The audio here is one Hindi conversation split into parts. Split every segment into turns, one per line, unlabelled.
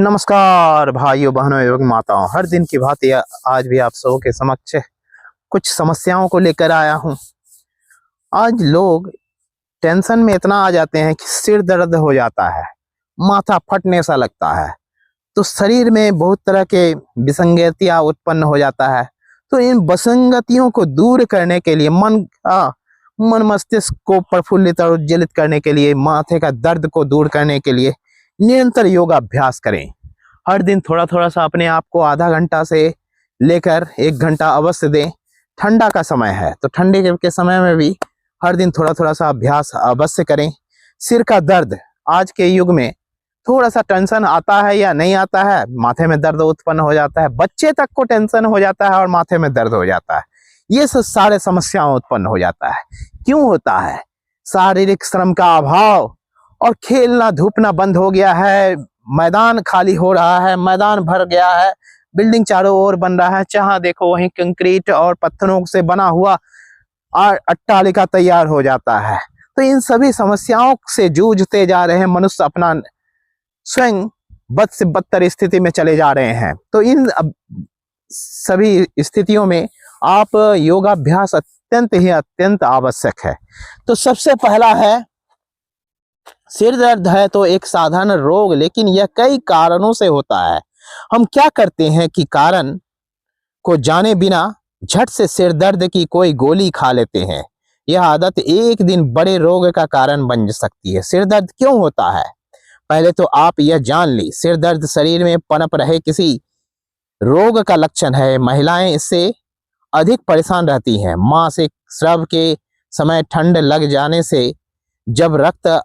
नमस्कार भाइयों बहनों एवं माताओं, हर दिन की भांति आज भी आप सबों के समक्ष कुछ समस्याओं को लेकर आया हूं। आज लोग टेंशन में इतना आ जाते हैं कि सिर दर्द हो जाता है, माथा फटने सा लगता है, तो शरीर में बहुत तरह के विसंगतियां उत्पन्न हो जाता है। तो इन विसंगतियों को दूर करने के लिए मन मस्तिष्क को प्रफुल्लित और उज्जवलित करने के लिए, माथे का दर्द को दूर करने के लिए निरंतर योगाभ्यास करें। हर दिन थोड़ा थोड़ा सा अपने आप को आधा घंटा से लेकर 1 घंटा अवश्य दें। ठंडा का समय है तो ठंडे के समय में भी हर दिन थोड़ा थोड़ा सा अभ्यास अवश्य करें। सिर का दर्द आज के युग में थोड़ा सा टेंशन आता है या नहीं आता है, माथे में दर्द उत्पन्न हो जाता है। बच्चे तक को टेंशन हो जाता है और माथे में दर्द हो जाता है। ये सब सारे समस्याएं उत्पन्न हो जाता है। क्यों होता है? शारीरिक श्रम का अभाव और खेलना धूपना बंद हो गया है। मैदान खाली हो रहा है, मैदान भर गया है, बिल्डिंग चारों ओर बन रहा है, जहां देखो वहीं कंक्रीट और पत्थरों से बना हुआ अट्टालिका तैयार हो जाता है। तो इन सभी समस्याओं से जूझते जा रहे हैं मनुष्य, अपना स्वयं बद से बदतर स्थिति में चले जा रहे हैं। तो इन सभी स्थितियों में आप योगाभ्यास अत्यंत आवश्यक है। तो सबसे पहला है, सिर दर्द है तो एक साधारण रोग, लेकिन यह कई कारणों से होता है। हम क्या करते हैं कि कारण को जाने बिना झट से सिर दर्द की कोई गोली खा लेते हैं। यह आदत एक दिन बड़े रोग का कारण बन सकती है। सिर दर्द क्यों होता है? पहले तो आप यह जान ली, सिर दर्द शरीर में पनप रहे किसी रोग का लक्षण है। महिलाएं इससे अधिक परेशान रहती हैं। मासिक स्राव के समय ठंड लग जाने से जब रक्त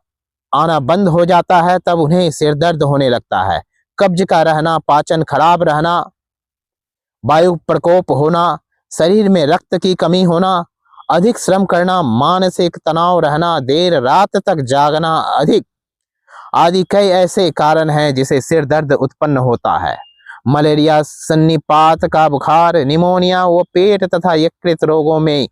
आना बंद हो जाता है तब उन्हें सिर दर्द होने लगता है। कब्ज का रहना, पाचन खराब रहना, वायु प्रकोप होना, शरीर में रक्त की कमी होना, अधिक श्रम करना, मानसिक तनाव रहना, देर रात तक जागना अधिक आदि कई ऐसे कारण हैं जिसे सिर दर्द उत्पन्न होता है। मलेरिया, सन्निपात का बुखार, निमोनिया व पेट तथा यकृत रोगों में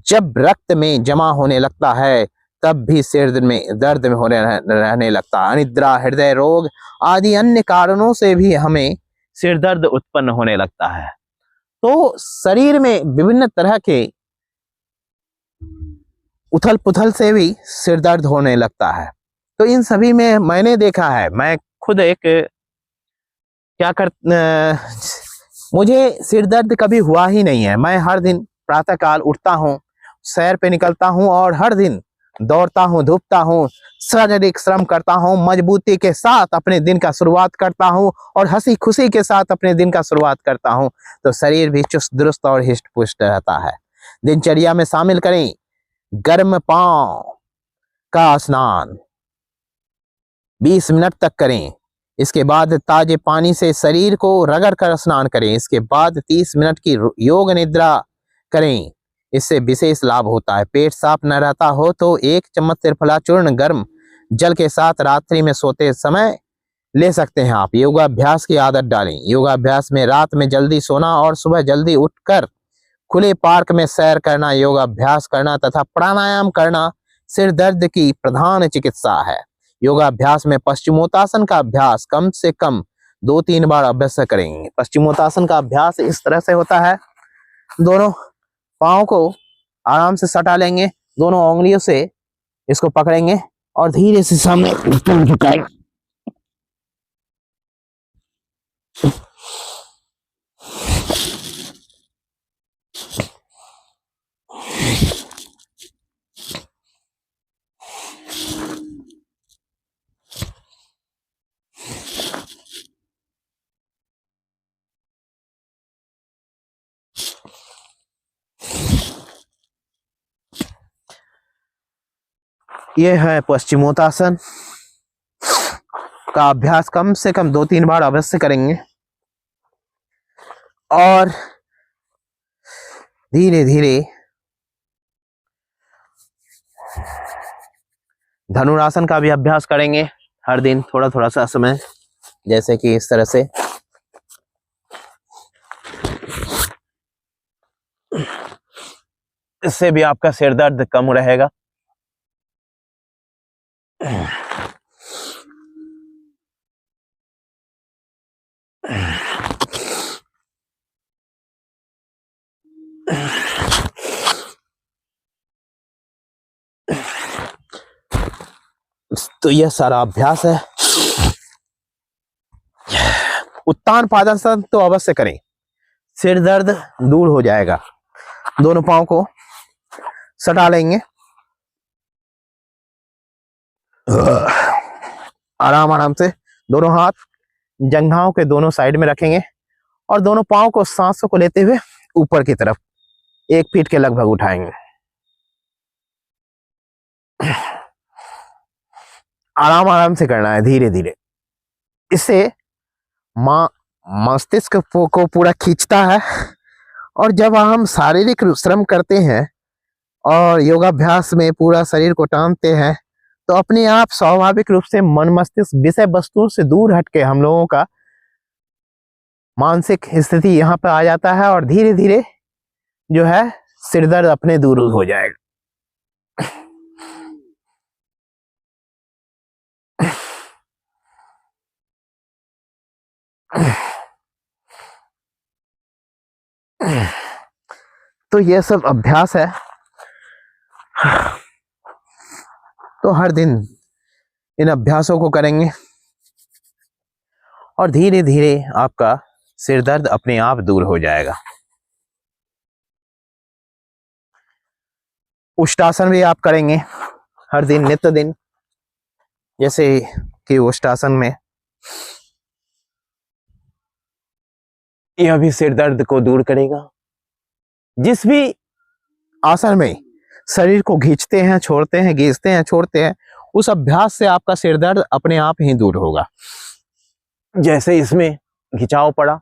जब रक्त में जमा होने लगता है तब भी सिर में दर्द में रहने लगता है। अनिद्रा, हृदय रोग आदि अन्य कारणों से भी हमें सिर दर्द उत्पन्न होने लगता है। तो शरीर में विभिन्न तरह के उथल पुथल से भी सिर दर्द होने लगता है। तो इन सभी में मैंने देखा है, मैं खुद एक मुझे सिर दर्द कभी हुआ ही नहीं है। मैं हर दिन प्रातः काल उठता हूँ, सैर पे निकलता हूँ और हर दिन दौड़ता हूँ, धूपता हूँ, शारीरिक श्रम करता हूँ, मजबूती के साथ अपने दिन का शुरुआत करता हूँ और हंसी खुशी के साथ अपने दिन का शुरुआत करता हूँ। तो शरीर भी चुस्त दुरुस्त और हिष्ट पुष्ट रहता है। दिनचर्या में शामिल करें गर्म पांव का स्नान 20 मिनट तक करें। इसके बाद ताजे पानी से शरीर को रगड़ कर स्नान करें। इसके बाद 30 मिनट की योग निद्रा करें। इससे विशेष लाभ होता है। पेट साफ न रहता हो तो 1 चम्मच त्रिफला चूर्ण गर्म जल के साथ रात्रि में सोते समय ले सकते हैं आप। योगाभ्यास की आदत डालें। योगाभ्यास में रात में जल्दी सोना और सुबह जल्दी उठकर खुले पार्क में सैर करना, योगाभ्यास करना तथा प्राणायाम करना सिर दर्द की प्रधान चिकित्सा है। योगाभ्यास में पश्चिमोत्तासन का अभ्यास कम से कम 2-3 बार अभ्यास करेंगे। पश्चिमोत्तासन का अभ्यास इस तरह से होता है, दोनों पाँव को आराम से सटा लेंगे, दोनों उंगलियों से इसको पकड़ेंगे और धीरे से सामने झुकाएंगे। यह है पश्चिमोत्तासन का अभ्यास, कम से कम 2-3 बार अवश्य करेंगे और धीरे धीरे धनुरासन का भी अभ्यास करेंगे हर दिन थोड़ा थोड़ा सा समय, जैसे कि इस तरह से। इससे भी आपका सिर दर्द कम रहेगा। तो यह सारा अभ्यास है। उत्तान पादासन तो अवश्य करें, सिर दर्द दूर हो जाएगा। दोनों पांव को सटा लेंगे, आराम आराम से दोनों हाथ जंघाओं के दोनों साइड में रखेंगे और दोनों पांव को सांसों को लेते हुए ऊपर की तरफ 1 फीट के लगभग उठाएंगे। आराम आराम से करना है, धीरे धीरे। इससे मस्तिष्क को पूरा खींचता है और जब हम शारीरिक श्रम करते हैं और योगाभ्यास में पूरा शरीर को टांगते हैं तो अपने आप स्वाभाविक रूप से मन मस्तिष्क विषय वस्तुओं से दूर हटके हम लोगों का मानसिक स्थिति यहाँ पे आ जाता है और धीरे धीरे जो है सिर दर्द अपने दूर हो जाएगा। तो ये सब अभ्यास है। तो हर दिन इन अभ्यासों को करेंगे और धीरे धीरे आपका सिर दर्द अपने आप दूर हो जाएगा। उष्टासन भी आप करेंगे हर दिन, नित्य दिन, जैसे कि उष्टासन में यह भी सिर दर्द को दूर करेगा। जिस भी आसन में शरीर को खींचते हैं, छोड़ते हैं, खींचते हैं, छोड़ते हैं, उस अभ्यास से आपका सिर दर्द अपने आप ही दूर होगा। जैसे इसमें खिंचाव पड़ा,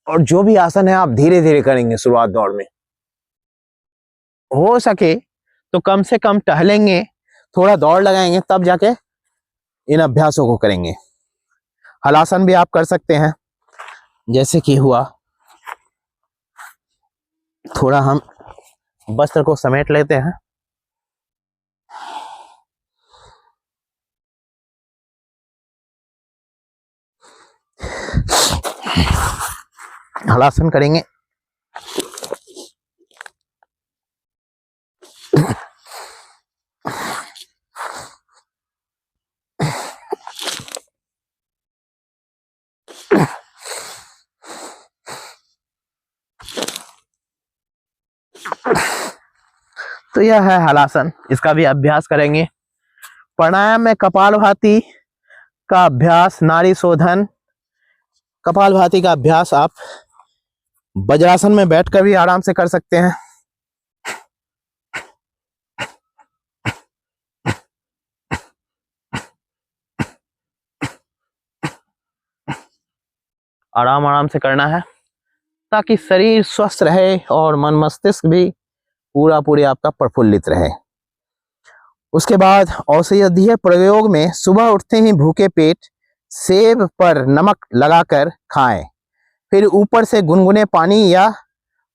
और जो भी आसन है आप धीरे धीरे करेंगे। शुरुआत दौड़ में हो सके तो कम से कम टहलेंगे, थोड़ा दौड़ लगाएंगे, तब जाके इन अभ्यासों को करेंगे। हलासन भी आप कर सकते हैं, जैसे कि हुआ, थोड़ा हम वस्त्र को समेट लेते हैं, हलासन करेंगे। तो यह है हलासन, इसका भी अभ्यास करेंगे। प्राणायाम में कपालभाति का अभ्यास, नाड़ी शोधन, कपालभाति का अभ्यास आप वज्रासन में बैठकर भी आराम से कर सकते हैं। आराम आराम से करना है ताकि शरीर स्वस्थ रहे और मन मस्तिष्क भी पूरी आपका प्रफुल्लित रहे। उसके बाद औषधीय प्रयोग में सुबह उठते ही भूखे पेट सेब पर नमक लगाकर खाएं, फिर ऊपर से गुनगुने पानी या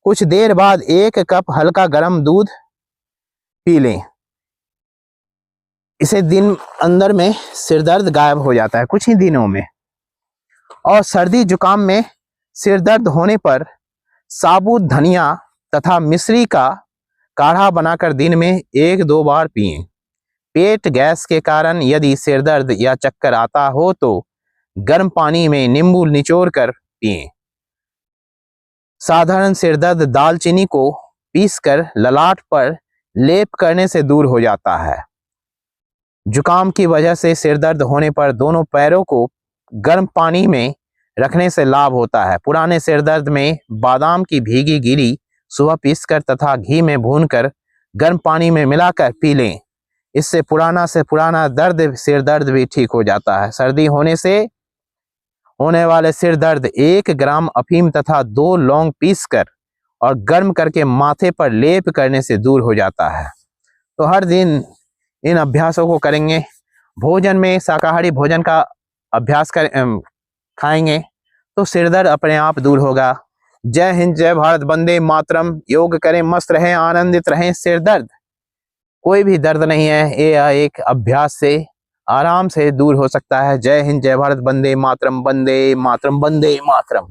कुछ देर बाद 1 कप हल्का गर्म दूध पी लें। इसे दिन अंदर में सिर दर्द गायब हो जाता है कुछ ही दिनों में। और सर्दी जुकाम में सिर दर्द होने पर साबुत धनिया तथा मिश्री का काढ़ा बनाकर दिन में 1-2 बार पिएं। पेट गैस के कारण यदि सिर दर्द या चक्कर आता हो तो गर्म पानी में नींबू निचोड़ कर पिएं। साधारण सिर दर्द दालचीनी को पीसकर ललाट पर लेप करने से दूर हो जाता है। जुकाम की वजह से सिर दर्द होने पर दोनों पैरों को गर्म पानी में रखने से लाभ होता है। पुराने सिर दर्द में बादाम की भीगी गिरी सुबह पीसकर तथा घी में भूनकर गर्म पानी में मिलाकर पी लें। इससे पुराना से पुराना सिर दर्द भी ठीक हो जाता है। सर्दी होने से होने वाले सिर दर्द 1 ग्राम अफीम तथा 2 लौंग पीसकर और गर्म करके माथे पर लेप करने से दूर हो जाता है। तो हर दिन इन अभ्यासों को करेंगे। भोजन में शाकाहारी भोजन का अभ्यास खाएंगे तो सिर दर्द अपने आप दूर होगा। जय हिंद, जय भारत, वंदे मातरम। योग करें, मस्त रहें, आनंदित रहें। सिर दर्द कोई भी दर्द नहीं है, ये एक अभ्यास से आराम से दूर हो सकता है। जय हिंद, जय भारत, वंदे मातरम, वंदे मातरम, वंदे मातरम।